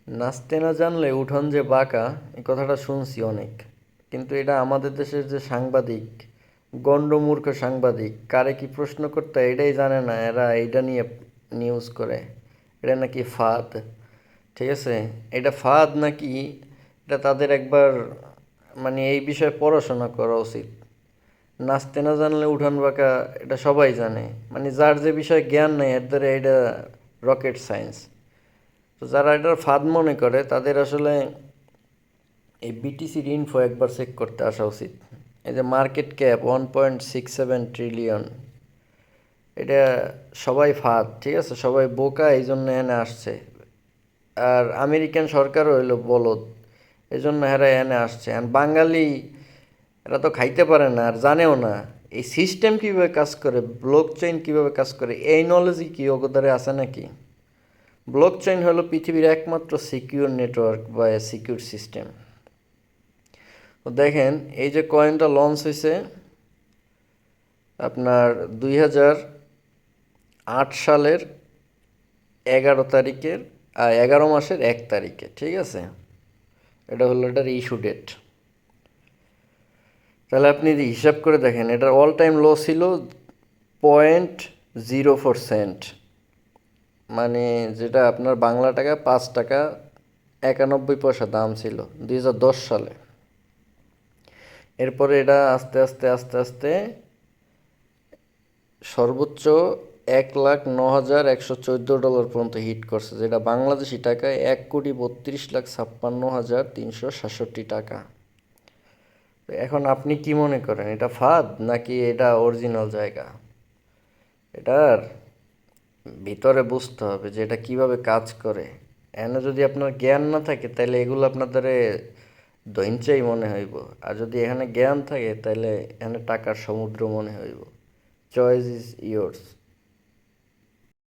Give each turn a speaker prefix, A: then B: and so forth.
A: নাচতে না জানলে উঠোন যে বাঁকা, এই কথাটা শুনছি অনেক। কিন্তু এটা আমাদের দেশের যে সাংবাদিক, গণ্ডমূর্খ সাংবাদিক, কারে কি প্রশ্ন করতে হয় এটাই জানে না, এরা এইটা নিয়ে নিউজ করে। এটা নাকি ফাঁদ। ঠিক আছে, এটা ফাঁদ নাকি, এটা তাদের একবার মানে এই বিষয়ে পড়াশোনা করা উচিত। নাচতে না জানলে উঠান বাঁকা, এটা সবাই জানে। মানে যার যে বিষয়ে জ্ঞান নেই এর দ্বারা এটা রকেট সায়েন্স। তো যারা এটার ফাঁদ মনে করে তাদের আসলে এই বিটিসির ইনফো একবার চেক করতে আসা উচিত। এই যে মার্কেট ক্যাপ 1.67 ট্রিলিয়ন, এটা সবাই ফাঁদ, ঠিক আছে, সবাই বোকা, এই জন্য এনে আসছে। আর আমেরিকান সরকারও হইলো বলদ, এই জন্য এরা এনে আসছে। আর বাঙালি, এরা তো খাইতে পারে না আর জানেও না এই সিস্টেম কীভাবে কাজ করে, ব্লক চেইন কীভাবে কাজ করে, এই নলেজই কি ওগোদারে আছে নাকি? ব্লক চেইন হলো পৃথিবীর একমাত্র সিকিউর নেটওয়ার্ক বা সিকিউর সিস্টেম। তো দেখেন, এই যে কয়েনটা লঞ্চ হয়েছে আপনার 2008 সালের 11 তারিখের, 11 মাসের 1 তারিখে, ঠিক আছে। এটা হলো এটার ইস্যু ডেট। তাহলে আপনি যদি হিসাব করে দেখেন, এটার অল টাইম লো ছিল 0.04 সেন্ট, মানে যেটা আপনার বাংলা টাকা 5 টাকা 91 পয়সা দাম ছিল 2010 সালে। এরপরে এটা আস্তে আস্তে আস্তে আস্তে সর্বোচ্চ 1,09,114 ডলার পর্যন্ত হিট করছে, যেটা বাংলাদেশি টাকায় 1,32,56,367 টাকা। তো এখন আপনি কি মনে করেন, এটা ফাঁদ নাকি এটা অরিজিনাল জায়গা? এটার ভিতরে বুঝতে হবে যে এটা কিভাবে কাজ করে। এনে যদি আপনার জ্ঞান না থাকে তাহলে এগুলো আপনাদের দৈনচাই মনে হইব। আর যদি এখানে জ্ঞান থাকে তাহলে এখানে টাকার সমুদ্র মনে হইব। Choice is yours.